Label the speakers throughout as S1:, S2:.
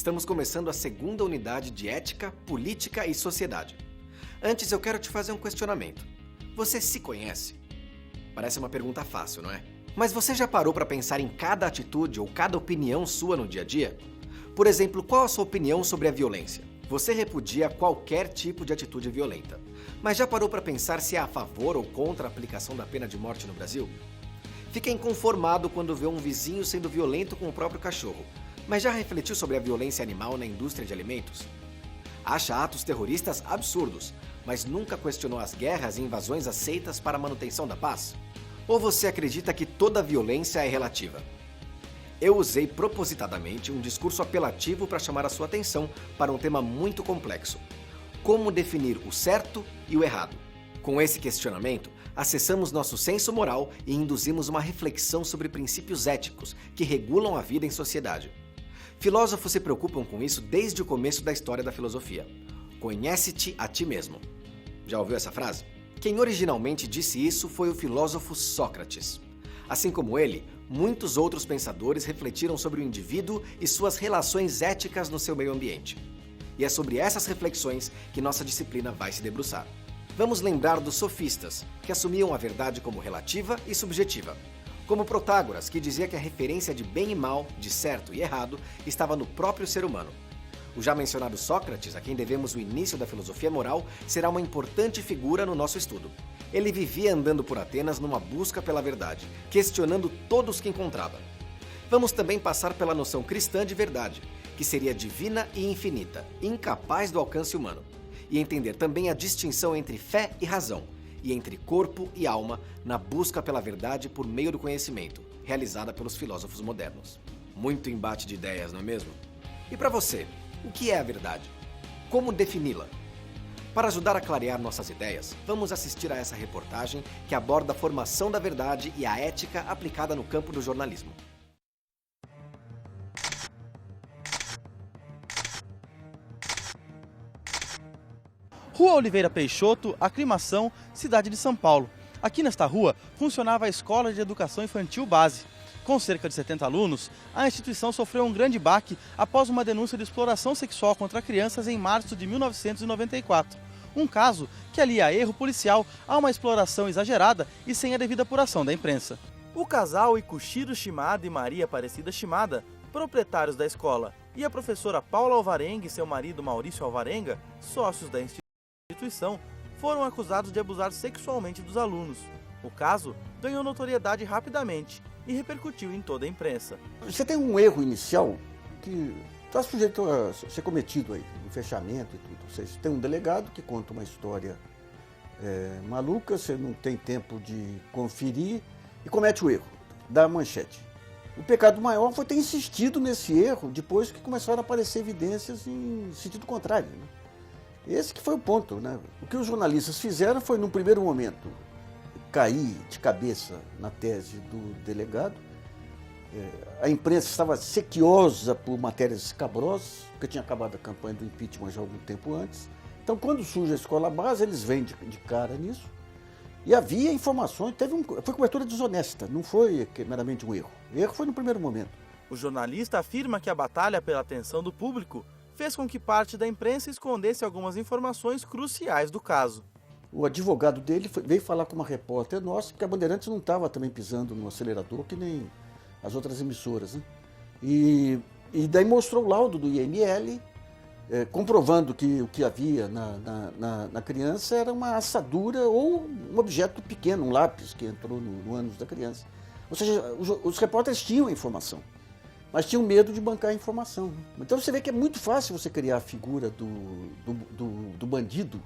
S1: Estamos começando a segunda unidade de Ética, Política e Sociedade. Antes eu quero te fazer um questionamento. Você se conhece? Parece uma pergunta fácil, não é? Mas você já parou para pensar em cada atitude ou cada opinião sua no dia a dia? Por exemplo, qual a sua opinião sobre a violência? Você repudia qualquer tipo de atitude violenta. Mas já parou para pensar se é a favor ou contra a aplicação da pena de morte no Brasil? Fica inconformado quando vê um vizinho sendo violento com o próprio cachorro. Mas já refletiu sobre a violência animal na indústria de alimentos? Acha atos terroristas absurdos, mas nunca questionou as guerras e invasões aceitas para a manutenção da paz? Ou você acredita que toda violência é relativa? Eu usei propositadamente um discurso apelativo para chamar a sua atenção para um tema muito complexo: como definir o certo e o errado. Com esse questionamento, acessamos nosso senso moral e induzimos uma reflexão sobre princípios éticos que regulam a vida em sociedade. Filósofos se preocupam com isso desde o começo da história da filosofia. Conhece-te a ti mesmo. Já ouviu essa frase? Quem originalmente disse isso foi o filósofo Sócrates. Assim como ele, muitos outros pensadores refletiram sobre o indivíduo e suas relações éticas no seu meio ambiente. E é sobre essas reflexões que nossa disciplina vai se debruçar. Vamos lembrar dos sofistas, que assumiam a verdade como relativa e subjetiva. Como Protágoras, que dizia que a referência de bem e mal, de certo e errado, estava no próprio ser humano. O já mencionado Sócrates, a quem devemos o início da filosofia moral, será uma importante figura no nosso estudo. Ele vivia andando por Atenas numa busca pela verdade, questionando todos que encontrava. Vamos também passar pela noção cristã de verdade, que seria divina e infinita, incapaz do alcance humano, e entender também a distinção entre fé e razão, e entre corpo e alma na busca pela verdade por meio do conhecimento, realizada pelos filósofos modernos. Muito embate de ideias, não é mesmo? E para você, o que é a verdade? Como defini-la? Para ajudar a clarear nossas ideias, vamos assistir a essa reportagem que aborda a formação da verdade e a ética aplicada no campo do jornalismo.
S2: Rua Oliveira Peixoto, Aclimação, cidade de São Paulo. Aqui nesta rua funcionava a Escola de Educação Infantil Base. Com cerca de 70 alunos, a instituição sofreu um grande baque após uma denúncia de exploração sexual contra crianças em março de 1994. Um caso que alia erro policial a uma exploração exagerada e sem a devida apuração da imprensa. O casal Ikushiro Shimada e Maria Aparecida Shimada, proprietários da escola, e a professora Paula Alvarenga e seu marido Maurício Alvarenga, sócios da instituição, foram acusados de abusar sexualmente dos alunos. O caso ganhou notoriedade rapidamente e repercutiu em toda a imprensa.
S3: Você tem um erro inicial que está sujeito a ser cometido aí, no fechamento e tudo. Você tem um delegado que conta uma história maluca, você não tem tempo de conferir e comete o erro, dá manchete. O pecado maior foi ter insistido nesse erro depois que começaram a aparecer evidências em sentido contrário, né? Esse que foi o ponto, né? O que os jornalistas fizeram foi, num primeiro momento, cair de cabeça na tese do delegado. A imprensa estava sequiosa por matérias escabrosas, porque tinha acabado a campanha do impeachment já algum tempo antes. Então, quando surge a escola base, eles vêm de cara nisso. E havia informações, foi cobertura desonesta, não foi meramente um erro. O erro foi no primeiro momento.
S2: O jornalista afirma que a batalha pela atenção do público fez com que parte da imprensa escondesse algumas informações cruciais do caso.
S3: O advogado dele veio falar com uma repórter nossa, porque a Bandeirantes não estava também pisando no acelerador, que nem as outras emissoras, né? E daí mostrou o laudo do IML, comprovando que o que havia na criança era uma assadura ou um objeto pequeno, um lápis que entrou no ânus da criança. Ou seja, os repórteres tinham a informação, mas tinham medo de bancar a informação. Então você vê que é muito fácil você criar a figura do bandido,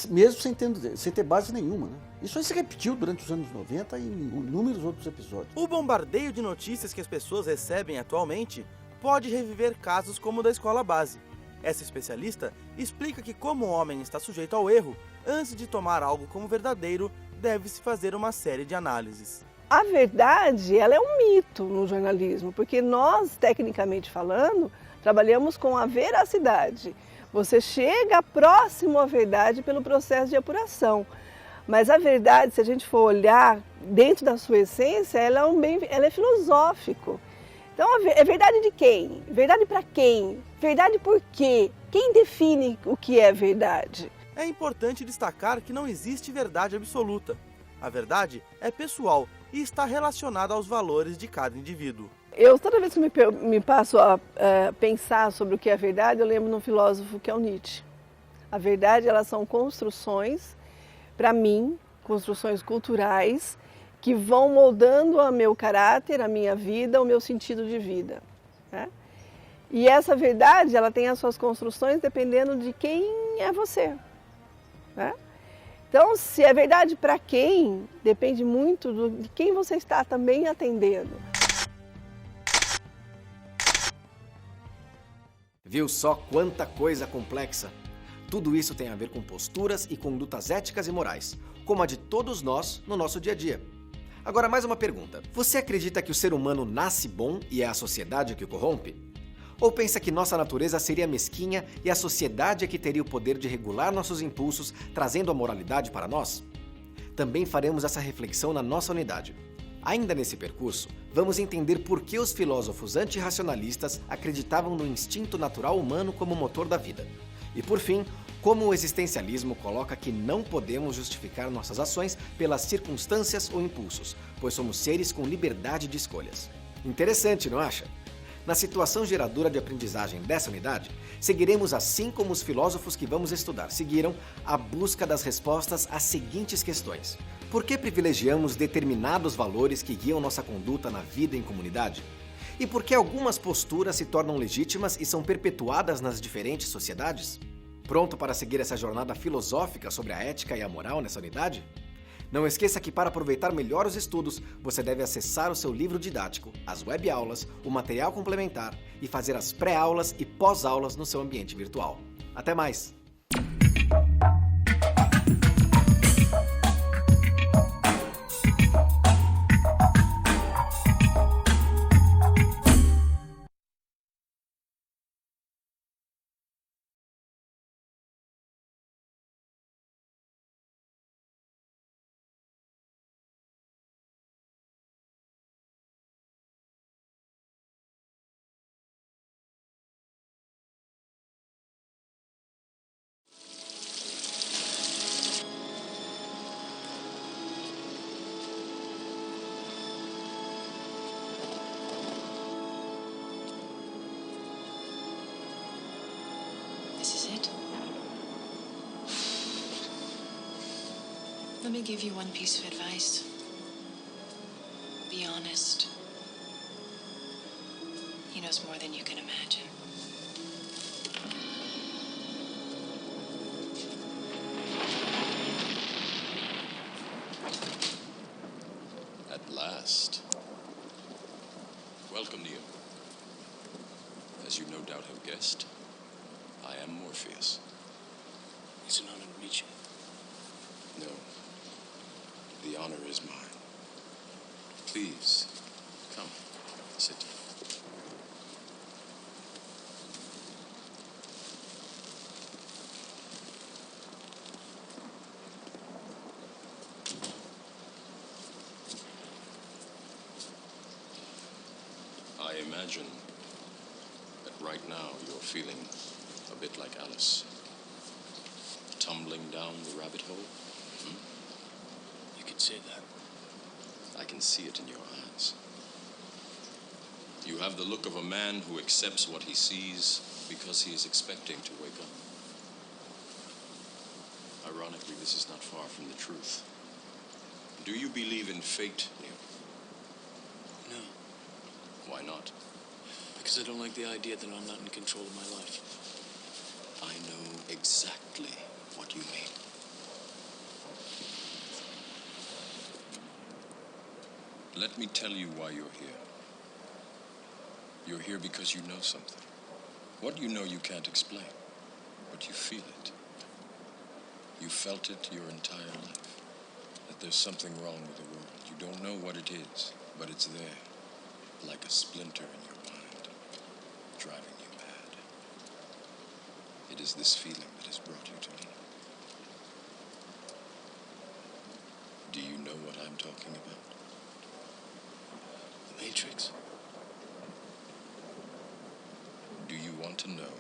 S3: mesmo sem ter base nenhuma, né? Isso aí se repetiu durante os anos 90 e em inúmeros outros episódios.
S2: O bombardeio de notícias que as pessoas recebem atualmente pode reviver casos como o da escola base. Essa especialista explica que, como o homem está sujeito ao erro, antes de tomar algo como verdadeiro, deve-se fazer uma série de análises.
S4: A verdade, ela é um mito no jornalismo, porque nós, tecnicamente falando, trabalhamos com a veracidade. Você chega próximo à verdade pelo processo de apuração. Mas a verdade, se a gente for olhar dentro da sua essência, ela é filosófico. Então, é verdade de quem? Verdade para quem? Verdade por quê? Quem define o que é verdade?
S2: É importante destacar que não existe verdade absoluta. A verdade é pessoal e está relacionada aos valores de cada indivíduo.
S4: Toda vez que me passo a pensar sobre o que é verdade, eu lembro de um filósofo que é o Nietzsche. A verdade, elas são construções, para mim, construções culturais, que vão moldando o meu caráter, a minha vida, o meu sentido de vida, né? E essa verdade, ela tem as suas construções dependendo de quem é você, né? Então, se é verdade para quem, depende muito de quem você está também atendendo.
S1: Viu só quanta coisa complexa? Tudo isso tem a ver com posturas e condutas éticas e morais, como a de todos nós no nosso dia a dia. Agora, mais uma pergunta. Você acredita que o ser humano nasce bom e é a sociedade que o corrompe? Ou pensa que nossa natureza seria mesquinha e a sociedade é que teria o poder de regular nossos impulsos, trazendo a moralidade para nós? Também faremos essa reflexão na nossa unidade. Ainda nesse percurso, vamos entender por que os filósofos antirracionalistas acreditavam no instinto natural humano como motor da vida. E por fim, como o existencialismo coloca que não podemos justificar nossas ações pelas circunstâncias ou impulsos, pois somos seres com liberdade de escolhas. Interessante, não acha? Na situação geradora de aprendizagem dessa unidade, seguiremos assim como os filósofos que vamos estudar seguiram a busca das respostas às seguintes questões. Por que privilegiamos determinados valores que guiam nossa conduta na vida em comunidade? E por que algumas posturas se tornam legítimas e são perpetuadas nas diferentes sociedades? Pronto para seguir essa jornada filosófica sobre a ética e a moral nessa unidade? Não esqueça que para aproveitar melhor os estudos, você deve acessar o seu livro didático, as webaulas, o material complementar e fazer as pré-aulas e pós-aulas no seu ambiente virtual. Até mais!
S5: This is it. Let me give you one piece of advice. Be honest. He knows more than you can imagine.
S6: At last. Welcome, Neo. As you no doubt have guessed, I am Morpheus.
S7: It's an honor to meet you.
S6: No. The honor is mine. Please, come, sit. I imagine that right now you're feeling a bit like Alice. Tumbling down the rabbit hole?
S7: You could say that.
S6: I can see it in your eyes. You have the look of a man who accepts what he sees because he is expecting to wake up. Ironically, this is not far from the truth. Do you believe in fate, Neo?
S7: No,
S6: Why not?
S7: because I don't like the idea that I'm not in control of my life.
S6: I know exactly what you mean. Let me tell you why you're here. You're here because you know something. What you know you can't explain, but you feel it. You felt it your entire life, that there's something wrong with the world. You don't know what it is, but it's there, like a splinter in your mind, driving you mad. It is this feeling that has brought you to me. Do you know what I'm talking about?
S7: The Matrix?
S6: want to know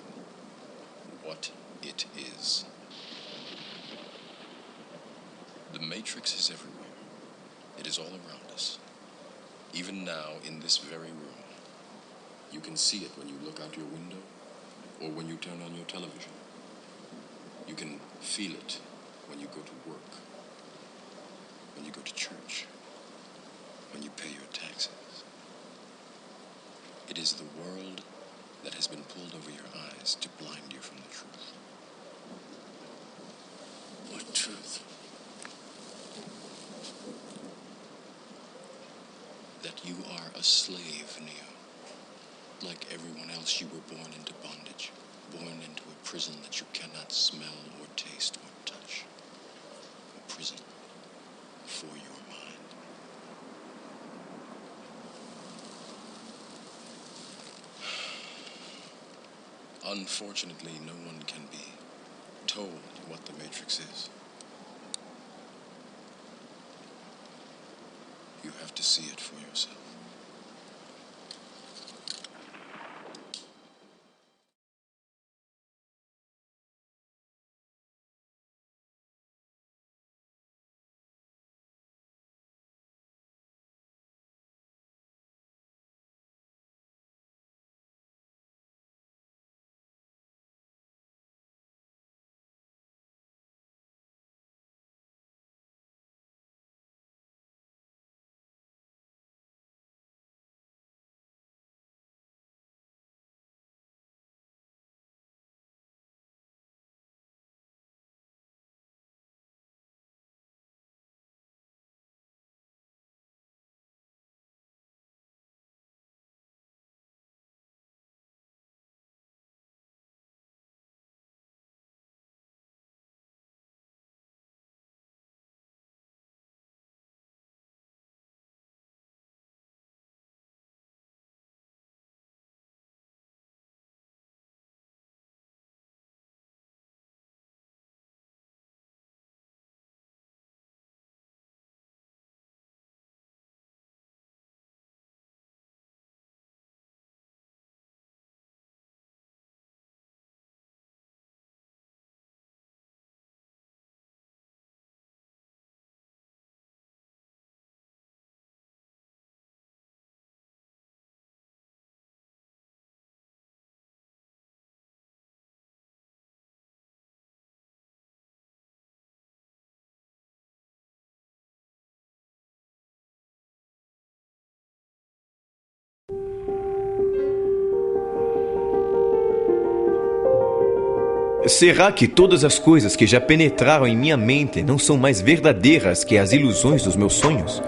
S6: what it is. The Matrix is everywhere. It is all around us. Even now, in this very room. You can see it when you look out your window or when you turn on your television. You can feel it when you go to work, when you go to church, when you pay your taxes. It is the world that has been pulled over your eyes to blind you from the truth.
S7: What truth?
S6: That you are a slave, Neo. Like everyone else, you were born into bondage, born into a prison that you cannot smell or taste or touch. A prison for your mind. Unfortunately, no one can be told what the Matrix is. You have to see it for yourself.
S8: Será que todas as coisas que já penetraram em minha mente não são mais verdadeiras que as ilusões dos meus sonhos?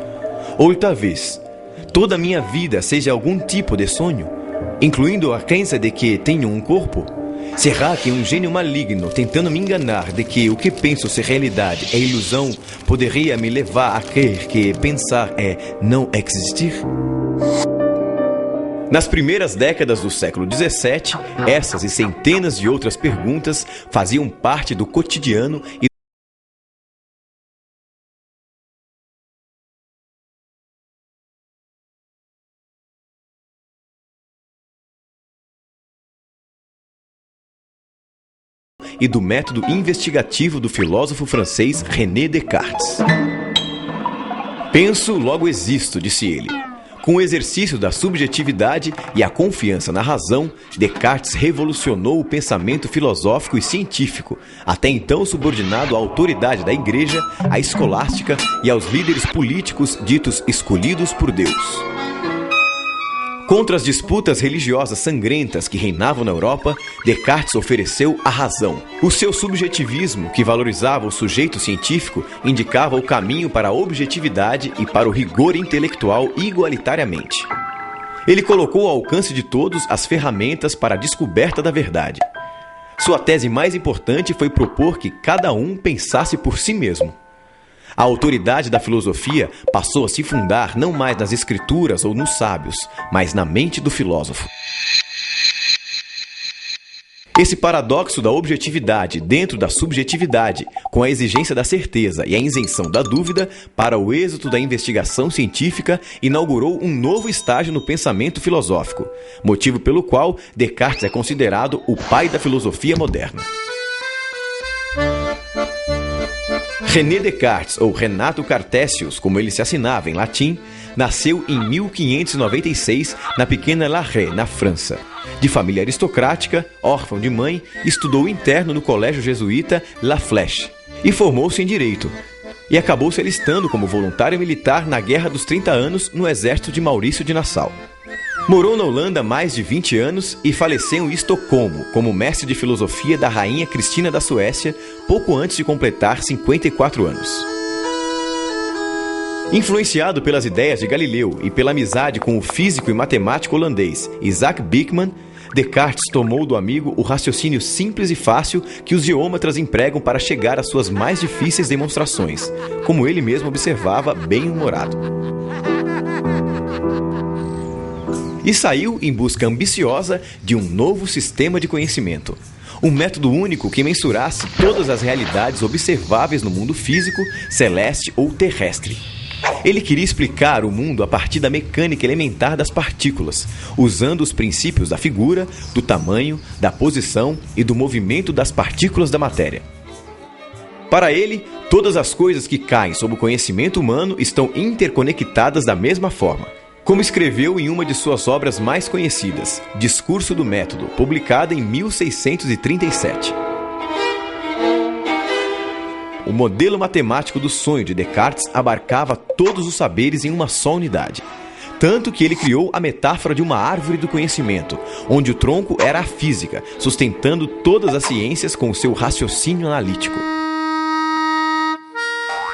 S8: Ou talvez toda a minha vida seja algum tipo de sonho, incluindo a crença de que tenho um corpo? Será que um gênio maligno tentando me enganar de que o que penso ser realidade é ilusão poderia me levar a crer que pensar é não existir? Nas primeiras décadas do século XVII, essas e centenas de outras perguntas faziam parte do cotidiano e do método investigativo do filósofo francês René Descartes. Penso, logo existo, disse ele. Com o exercício da subjetividade e a confiança na razão, Descartes revolucionou o pensamento filosófico e científico, até então subordinado à autoridade da Igreja, à escolástica e aos líderes políticos ditos escolhidos por Deus. Contra as disputas religiosas sangrentas que reinavam na Europa, Descartes ofereceu a razão. O seu subjetivismo, que valorizava o sujeito científico, indicava o caminho para a objetividade e para o rigor intelectual igualitariamente. Ele colocou ao alcance de todos as ferramentas para a descoberta da verdade. Sua tese mais importante foi propor que cada um pensasse por si mesmo. A autoridade da filosofia passou a se fundar não mais nas escrituras ou nos sábios, mas na mente do filósofo. Esse paradoxo da objetividade dentro da subjetividade, com a exigência da certeza e a isenção da dúvida, para o êxito da investigação científica, inaugurou um novo estágio no pensamento filosófico, motivo pelo qual Descartes é considerado o pai da filosofia moderna. René Descartes, ou Renato Cartesius, como ele se assinava em latim, nasceu em 1596 na pequena La Haye, na França. De família aristocrática, órfão de mãe, estudou interno no colégio jesuíta La Flèche e formou-se em Direito. E acabou se alistando como voluntário militar na Guerra dos 30 Anos no exército de Maurício de Nassau. Morou na Holanda mais de 20 anos e faleceu em Estocolmo como mestre de filosofia da rainha Cristina da Suécia, pouco antes de completar 54 anos. Influenciado pelas ideias de Galileu e pela amizade com o físico e matemático holandês Isaac Bikman, Descartes tomou do amigo o raciocínio simples e fácil que os geômetras empregam para chegar às suas mais difíceis demonstrações, como ele mesmo observava, bem-humorado. E saiu em busca ambiciosa de um novo sistema de conhecimento. Um método único que mensurasse todas as realidades observáveis no mundo físico, celeste ou terrestre. Ele queria explicar o mundo a partir da mecânica elementar das partículas, usando os princípios da figura, do tamanho, da posição e do movimento das partículas da matéria. Para ele, todas as coisas que caem sob o conhecimento humano estão interconectadas da mesma forma. Como escreveu em uma de suas obras mais conhecidas, Discurso do Método, publicada em 1637. O modelo matemático do sonho de Descartes abarcava todos os saberes em uma só unidade. Tanto que ele criou a metáfora de uma árvore do conhecimento, onde o tronco era a física, sustentando todas as ciências com o seu raciocínio analítico.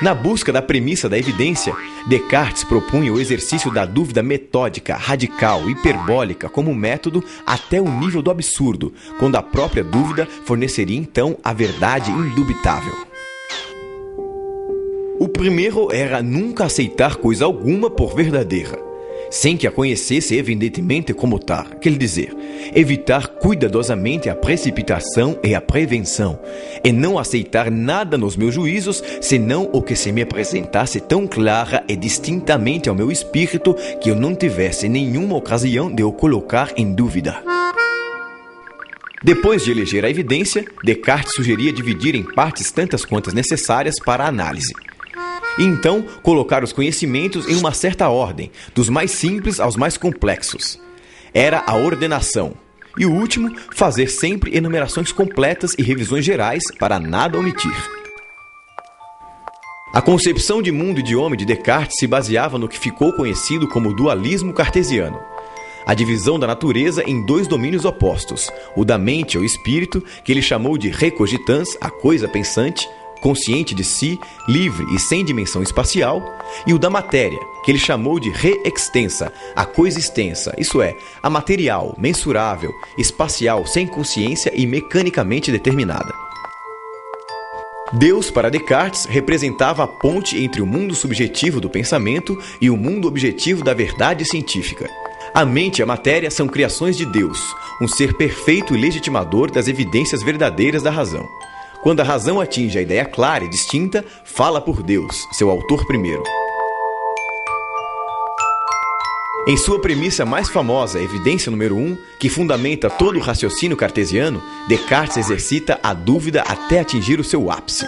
S8: Na busca da premissa da evidência, Descartes propunha o exercício da dúvida metódica, radical, hiperbólica como método até o nível do absurdo, quando a própria dúvida forneceria então a verdade indubitável. O primeiro era nunca aceitar coisa alguma por verdadeira, sem que a conhecesse evidentemente como tal, quer dizer, evitar cuidadosamente a precipitação e a prevenção, e não aceitar nada nos meus juízos, senão o que se me apresentasse tão clara e distintamente ao meu espírito que eu não tivesse nenhuma ocasião de o colocar em dúvida. Depois de eleger a evidência, Descartes sugeria dividir em partes tantas quantas necessárias para a análise. E então colocar os conhecimentos em uma certa ordem, dos mais simples aos mais complexos. Era a ordenação. E o último, fazer sempre enumerações completas e revisões gerais para nada omitir. A concepção de mundo e de homem de Descartes se baseava no que ficou conhecido como dualismo cartesiano. A divisão da natureza em dois domínios opostos, o da mente ou espírito, que ele chamou de recogitans, a coisa pensante, consciente de si, livre e sem dimensão espacial, e o da matéria, que ele chamou de re-extensa, a coisa extensa, isso é, a material, mensurável, espacial, sem consciência e mecanicamente determinada. Deus, para Descartes, representava a ponte entre o mundo subjetivo do pensamento e o mundo objetivo da verdade científica. A mente e a matéria são criações de Deus, um ser perfeito e legitimador das evidências verdadeiras da razão. Quando a razão atinge a ideia clara e distinta, fala por Deus, seu autor primeiro. Em sua premissa mais famosa, evidência número 1, que fundamenta todo o raciocínio cartesiano, Descartes exercita a dúvida até atingir o seu ápice.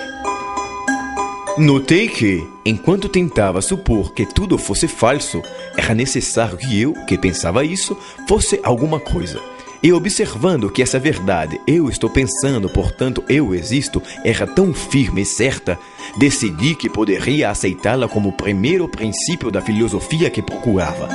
S8: Notei que, enquanto tentava supor que tudo fosse falso, era necessário que eu, que pensava isso, fosse alguma coisa. E observando que essa verdade, eu estou pensando, portanto eu existo, era tão firme e certa, decidi que poderia aceitá-la como o primeiro princípio da filosofia que procurava.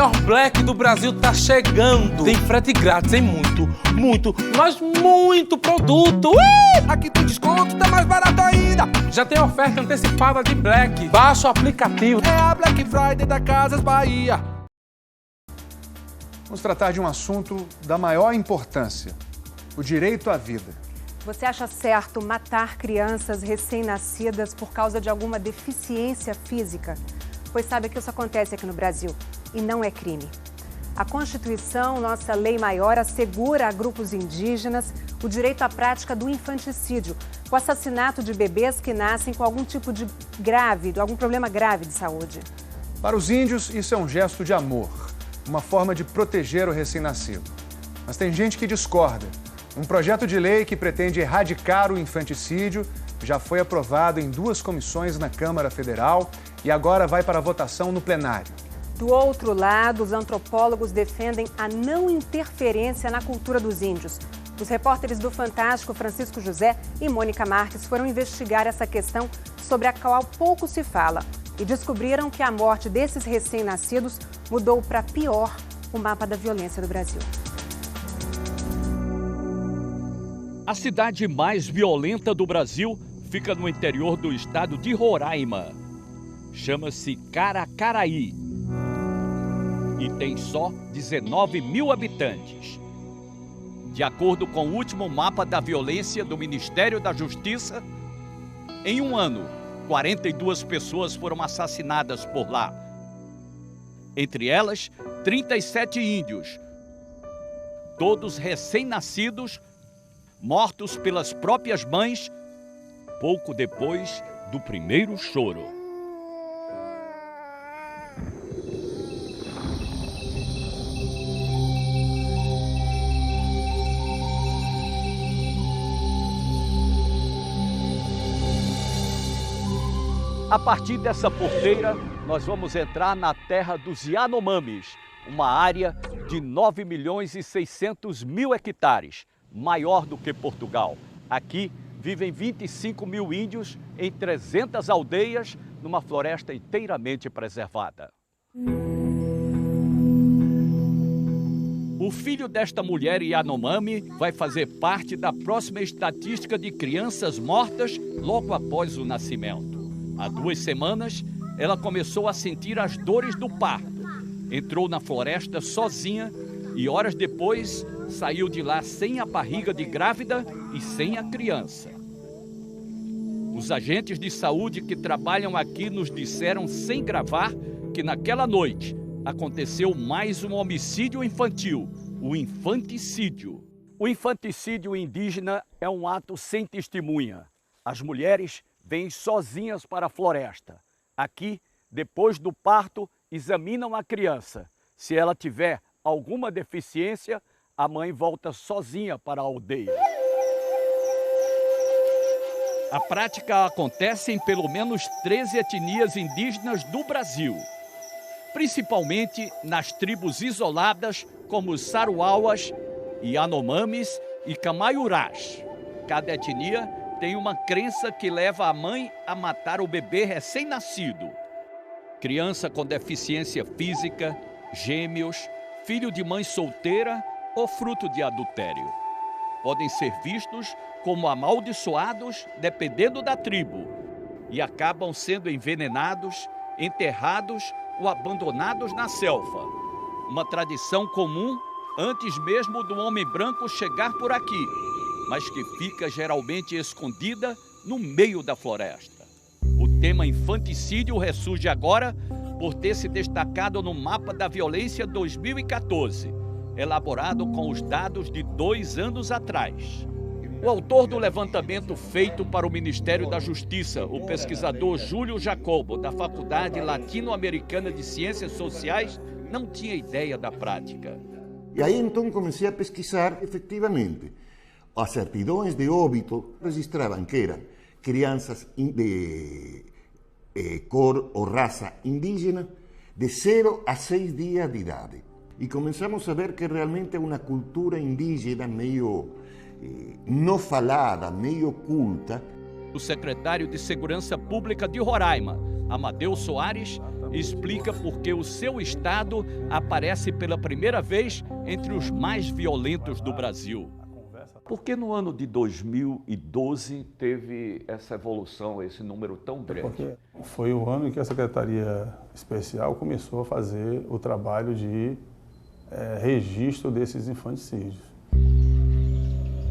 S9: maior black do Brasil tá chegando. Tem frete grátis em mas muito produto. Aqui tem desconto, tá mais barato ainda. Já tem oferta antecipada de black. Baixa o aplicativo. É a Black Friday da Casas Bahia.
S10: Vamos tratar de um assunto da maior importância: o direito à vida.
S11: Você acha certo matar crianças recém-nascidas por causa de alguma deficiência física? Pois sabe que isso acontece aqui no Brasil e não é crime. A Constituição, nossa lei maior, assegura a grupos indígenas o direito à prática do infanticídio, o assassinato de bebês que nascem com algum tipo de algum problema grave de saúde.
S10: Para os índios, isso é um gesto de amor, uma forma de proteger o recém-nascido. Mas tem gente que discorda. Um projeto de lei que pretende erradicar o infanticídio já foi aprovado em 2 comissões na Câmara Federal e agora vai para a votação no plenário.
S11: Do outro lado, os antropólogos defendem a não interferência na cultura dos índios. Os repórteres do Fantástico, Francisco José e Mônica Marques, foram investigar essa questão sobre a qual pouco se fala e descobriram que a morte desses recém-nascidos mudou para pior o mapa da violência do Brasil.
S12: A cidade mais violenta do Brasil fica no interior do estado de Roraima. Chama-se Caracaraí e tem só 19 mil habitantes. De acordo com o último mapa da violência do Ministério da Justiça, em um ano, 42 pessoas foram assassinadas por lá. Entre elas, 37 índios, todos recém-nascidos, mortos pelas próprias mães, pouco depois do primeiro choro. A partir dessa porteira, nós vamos entrar na terra dos Yanomamis, uma área de 9.600.000 hectares, maior do que Portugal. Aqui vivem 25 mil índios em 300 aldeias, numa floresta inteiramente preservada. O filho desta mulher Yanomami vai fazer parte da próxima estatística de crianças mortas logo após o nascimento. Há 2 semanas, ela começou a sentir as dores do parto. Entrou na floresta sozinha e horas depois saiu de lá sem a barriga de grávida e sem a criança. Os agentes de saúde que trabalham aqui nos disseram sem gravar que naquela noite aconteceu mais um homicídio infantil, o infanticídio. O infanticídio indígena é um ato sem testemunha. As mulheres vêm sozinhas para a floresta. Aqui, depois do parto, examinam a criança. Se ela tiver alguma deficiência, a mãe volta sozinha para a aldeia. A prática acontece em pelo menos 13 etnias indígenas do Brasil, principalmente nas tribos isoladas como os Saruauas, Yanomamis e Camaiurás. Cada etnia tem uma crença que leva a mãe a matar o bebê recém-nascido. Criança com deficiência física, gêmeos, filho de mãe solteira ou fruto de adultério. Podem ser vistos como amaldiçoados dependendo da tribo e acabam sendo envenenados, enterrados ou abandonados na selva. Uma tradição comum antes mesmo do homem branco chegar por aqui, mas que fica geralmente escondida no meio da floresta. O tema infanticídio ressurge agora por ter se destacado no Mapa da Violência 2014, elaborado com os dados de 2 anos atrás. O autor do levantamento feito para o Ministério da Justiça, o pesquisador Júlio Jacobo, da Faculdade Latino-Americana de Ciências Sociais, não tinha ideia da prática.
S13: E aí então comecei a pesquisar, efetivamente. As certidões de óbito registravam que eram crianças de cor ou raça indígena de 0 a 6 dias de idade. E começamos a ver que realmente é uma cultura indígena meio não falada, meio oculta.
S12: O secretário de Segurança Pública de Roraima, Amadeu Soares, explica por que o seu estado aparece pela primeira vez entre os mais violentos do Brasil.
S14: Por que no ano de 2012 teve essa evolução, esse número tão grande?
S15: Porque foi o ano em que a Secretaria Especial começou a fazer o trabalho de registro desses infanticídios.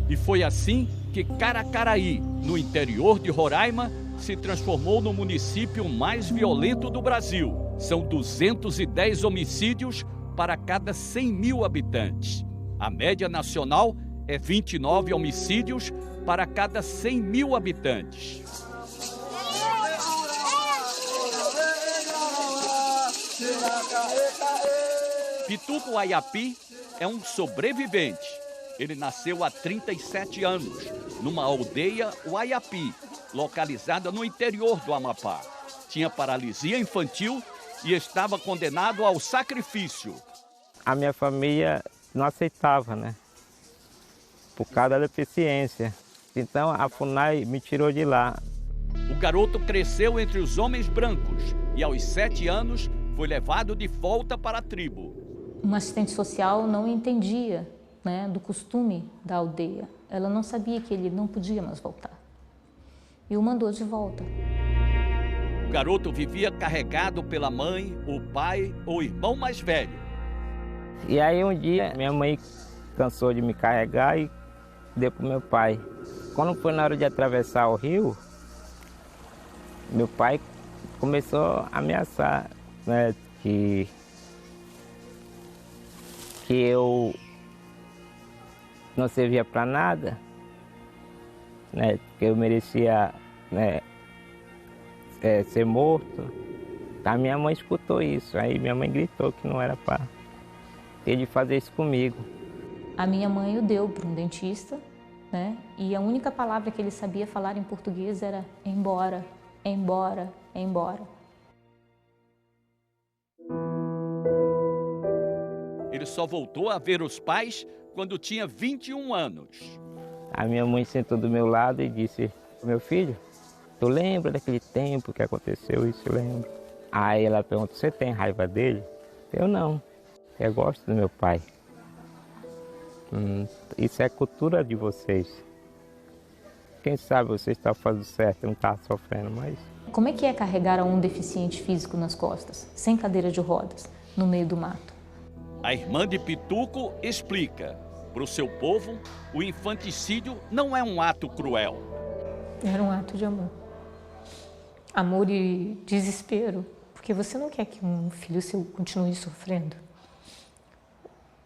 S12: E foi assim que Caracaraí, no interior de Roraima, se transformou no município mais violento do Brasil. São 210 homicídios para cada 100 mil habitantes. A média nacional é 29 homicídios para cada 100 mil habitantes. Pituco Ayapi é um sobrevivente. Ele nasceu há 37 anos, numa aldeia Ayapi, localizada no interior do Amapá. Tinha paralisia infantil e estava condenado ao sacrifício.
S16: A minha família não aceitava, né? Por causa da deficiência. Então a FUNAI me tirou de lá.
S12: O garoto cresceu entre os homens brancos e aos 7 anos foi levado de volta para a tribo.
S17: Uma assistente social não entendia, né, do costume da aldeia. Ela não sabia que ele não podia mais voltar. E o mandou de volta.
S12: O garoto vivia carregado pela mãe, o pai ou o irmão mais velho.
S16: E aí um dia minha mãe cansou de me carregar e deu para o meu pai. Quando foi na hora de atravessar o rio, meu pai começou a ameaçar, né, que eu não servia para nada, né, que eu merecia, né, ser morto. A minha mãe escutou isso, aí minha mãe gritou que não era para ele fazer isso comigo.
S17: A minha mãe o deu para um dentista, né, e a única palavra que ele sabia falar em português era embora, embora, embora.
S12: Ele só voltou a ver os pais quando tinha 21 anos.
S16: A minha mãe sentou do meu lado e disse: meu filho, tu lembra daquele tempo que aconteceu isso? Eu lembro. Aí ela perguntou: você tem raiva dele? Eu não, eu gosto do meu pai. Isso é cultura de vocês. Quem sabe você está fazendo certo, não está sofrendo mais.
S17: Como é que é carregar um deficiente físico nas costas, sem cadeira de rodas, no meio do mato?
S12: A irmã de Pituco explica. Para o seu povo, o infanticídio não é um ato cruel.
S17: Era um ato de amor. Amor e desespero. Porque você não quer que um filho seu continue sofrendo.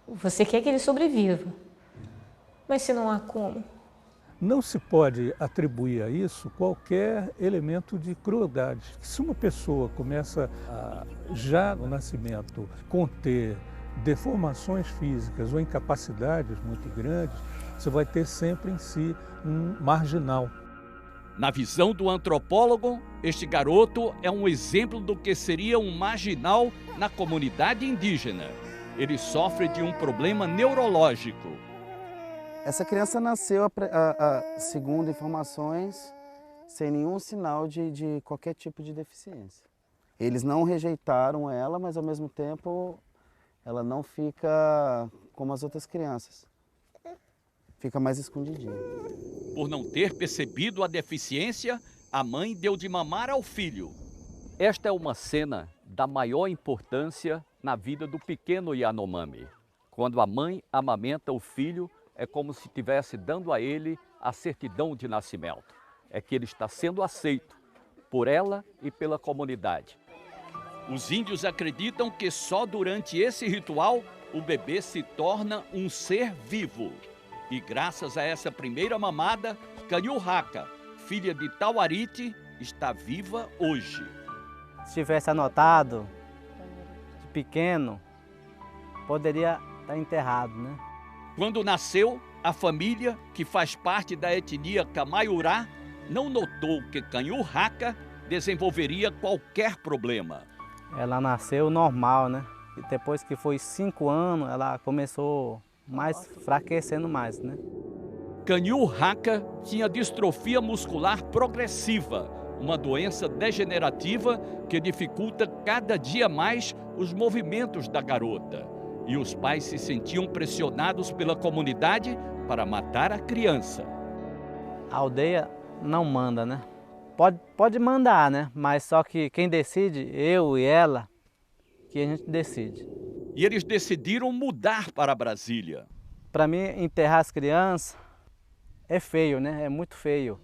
S17: Você quer que ele sobreviva. Mas se não há como?
S15: Não se pode atribuir a isso qualquer elemento de crueldade. Se uma pessoa começa já no nascimento, conter deformações físicas ou incapacidades muito grandes, você vai ter sempre em si um marginal.
S12: Na visão do antropólogo, este garoto é um exemplo do que seria um marginal na comunidade indígena. Ele sofre de um problema neurológico.
S18: Essa criança nasceu, segundo informações, sem nenhum sinal de qualquer tipo de deficiência. Eles não rejeitaram ela, mas ao mesmo tempo ela não fica como as outras crianças. Fica mais escondidinha.
S12: Por não ter percebido a deficiência, a mãe deu de mamar ao filho.
S14: Esta é uma cena da maior importância na vida do pequeno Yanomami. Quando a mãe amamenta o filho, é como se estivesse dando a ele a certidão de nascimento. É que ele está sendo aceito por ela e pela comunidade.
S12: Os índios acreditam que só durante esse ritual o bebê se torna um ser vivo. E graças a essa primeira mamada, Kanyurraka, filha de Tauarite, está viva hoje.
S19: Se tivesse anotado de pequeno, poderia estar enterrado, né?
S12: Quando nasceu, a família, que faz parte da etnia Camaiurá, não notou que Kanyurraka desenvolveria qualquer problema.
S19: Ela nasceu normal, né? E depois que foi 5 anos, ela começou fraquecendo mais, né?
S12: Kanyurraka tinha distrofia muscular progressiva, uma doença degenerativa que dificulta cada dia mais os movimentos da garota. E os pais se sentiam pressionados pela comunidade para matar a criança.
S19: A aldeia não manda, né? Pode mandar, né? Mas só que quem decide, eu e ela, que a gente decide.
S12: E eles decidiram mudar para Brasília.
S19: Para mim, enterrar as crianças é feio, né? É muito feio.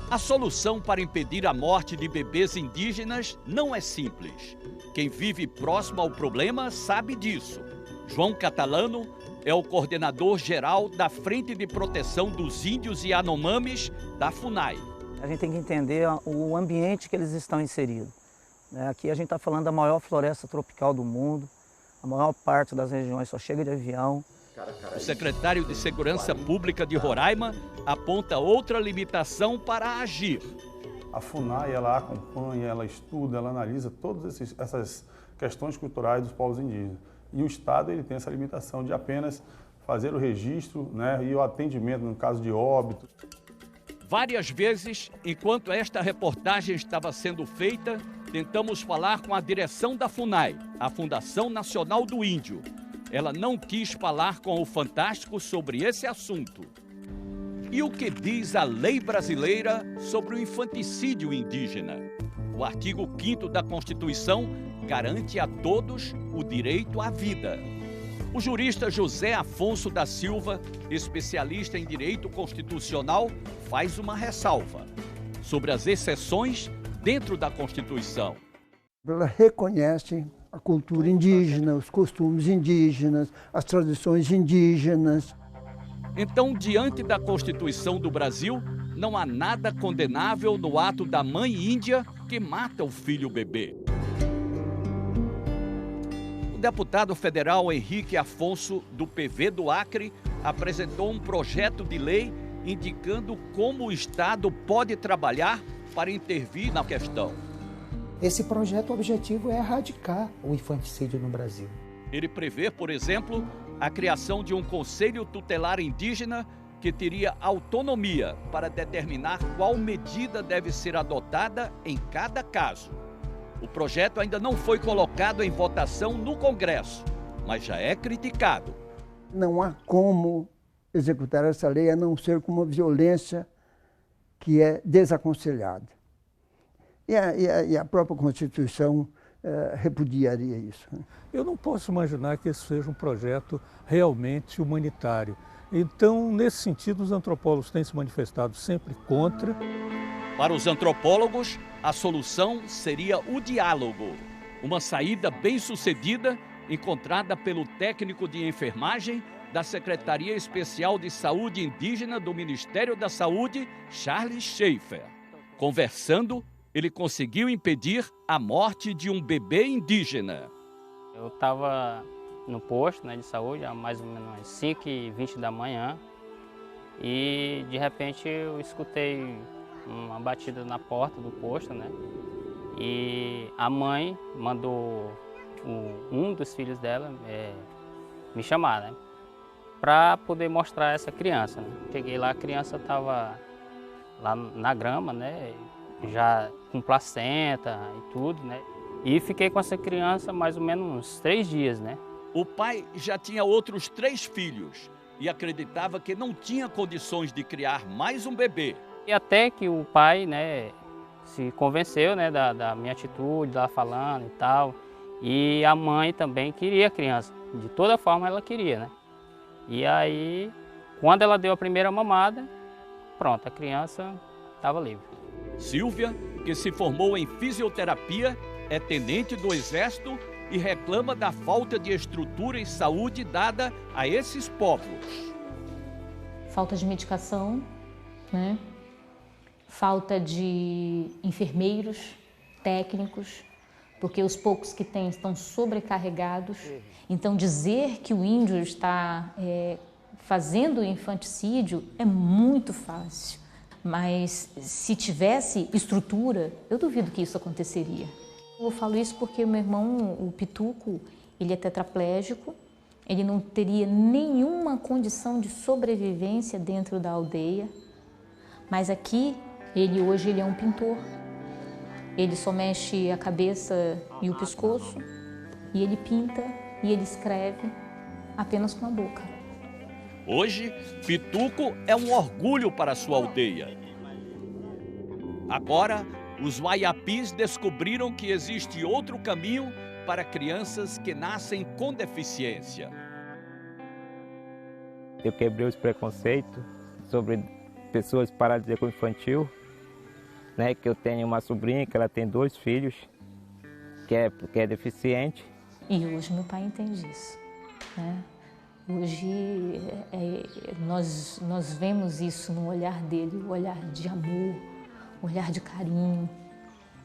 S12: A solução para impedir a morte de bebês indígenas não é simples. Quem vive próximo ao problema sabe disso. João Catalano é o coordenador geral da Frente de Proteção dos Índios e Yanomamis da FUNAI.
S20: A gente tem que entender o ambiente que eles estão inseridos. Aqui a gente está falando da maior floresta tropical do mundo, a maior parte das regiões só chega de avião.
S12: O secretário de Segurança Pública de Roraima aponta outra limitação para agir.
S21: A FUNAI, ela acompanha, ela estuda, ela analisa todas essas questões culturais dos povos indígenas. E o Estado ele tem essa limitação de apenas fazer o registro, né, e o atendimento no caso de óbito.
S12: Várias vezes, enquanto esta reportagem estava sendo feita, tentamos falar com a direção da FUNAI, a Fundação Nacional do Índio. Ela não quis falar com o Fantástico sobre esse assunto. E o que diz a lei brasileira sobre o infanticídio indígena? O artigo 5º da Constituição garante a todos o direito à vida. O jurista José Afonso da Silva, especialista em direito constitucional, faz uma ressalva sobre as exceções dentro da Constituição.
S22: Ela reconhece a cultura indígena, os costumes indígenas, as tradições indígenas.
S12: Então, diante da Constituição do Brasil, não há nada condenável no ato da mãe índia que mata o filho bebê. O deputado federal Henrique Afonso, do PV do Acre, apresentou um projeto de lei indicando como o Estado pode trabalhar para intervir na questão.
S23: Esse projeto, o objetivo é erradicar o infanticídio no Brasil.
S12: Ele prevê, por exemplo, a criação de um conselho tutelar indígena que teria autonomia para determinar qual medida deve ser adotada em cada caso. O projeto ainda não foi colocado em votação no Congresso, mas já é criticado.
S22: Não há como executar essa lei a não ser com uma violência que é desaconselhada. E a própria Constituição repudiaria isso.
S15: Eu não posso imaginar que esse seja um projeto realmente humanitário. Então, nesse sentido, os antropólogos têm se manifestado sempre contra.
S12: Para os antropólogos, a solução seria o diálogo, uma saída bem-sucedida encontrada pelo técnico de enfermagem da Secretaria Especial de Saúde Indígena do Ministério da Saúde, Charles Schaefer. Conversando, ele conseguiu impedir a morte de um bebê indígena.
S24: Eu estava no posto, né, de saúde, há mais ou menos 5h20 da manhã, e de repente eu escutei uma batida na porta do posto, né? E a mãe mandou um dos filhos dela me chamar, né? Para poder mostrar essa criança, né? Cheguei lá, a criança estava lá na grama, né? Já com placenta e tudo, né? E fiquei com essa criança mais ou menos uns 3 dias, né?
S12: O pai já tinha outros 3 filhos e acreditava que não tinha condições de criar mais um bebê.
S24: E até que o pai, né, se convenceu, né, da minha atitude, lá falando e tal. E a mãe também queria a criança, de toda forma ela queria, né? E aí, quando ela deu a primeira mamada, pronto, a criança estava livre.
S12: Silvia, que se formou em fisioterapia, é tenente do Exército e reclama da falta de estrutura e saúde dada a esses povos.
S17: Falta de medicação, né? Falta de enfermeiros, técnicos, porque os poucos que tem estão sobrecarregados. Então, dizer que o índio está fazendo infanticídio é muito fácil. Mas se tivesse estrutura, eu duvido que isso aconteceria. Eu falo isso porque o meu irmão, o Pituco, ele é tetraplégico, ele não teria nenhuma condição de sobrevivência dentro da aldeia. Mas aqui Hoje ele é um pintor. Ele só mexe a cabeça e o pescoço, e ele pinta e ele escreve apenas com a boca.
S12: Hoje, Pituco é um orgulho para sua aldeia. Agora, os Waiapis descobriram que existe outro caminho para crianças que nascem com deficiência.
S16: Eu quebrei os preconceitos sobre pessoas paralíticas infantil, né? Que eu tenho uma sobrinha que ela tem 2 filhos, que é deficiente.
S17: E hoje meu pai entende isso, né? Hoje nós vemos isso no olhar dele, o olhar de amor, o olhar de carinho.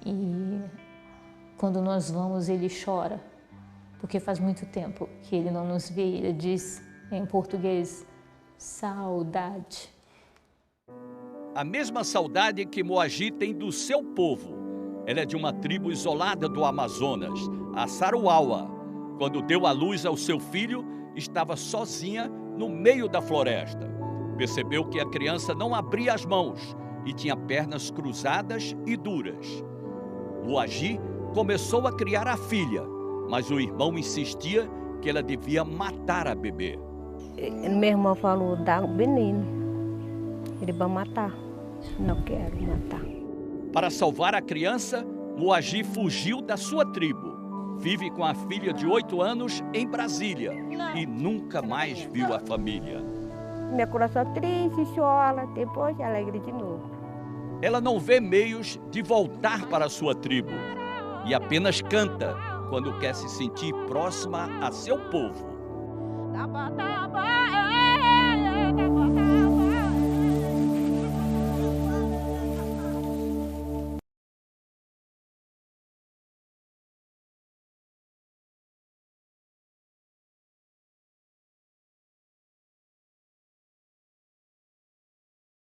S17: E quando nós vamos, ele chora, porque faz muito tempo que ele não nos vê. Ele diz em português, saudade.
S12: A mesma saudade que Moagi tem do seu povo. Ela é de uma tribo isolada do Amazonas, a Saruawa. Quando deu à luz ao seu filho, estava sozinha no meio da floresta. Percebeu que a criança não abria as mãos e tinha pernas cruzadas e duras. Moagi começou a criar a filha, mas o irmão insistia que ela devia matar a bebê.
S1: Meu irmão falou, dá o veneno, ele vai matar. Não quero matar.
S12: Para salvar a criança, Moagi fugiu da sua tribo. Vive com a filha de 8 anos em Brasília e nunca mais viu a família.
S1: Meu coração triste, chora, depois alegre de novo.
S12: Ela não vê meios de voltar para a sua tribo e apenas canta quando quer se sentir próxima a seu povo.
S1: Taba, taba.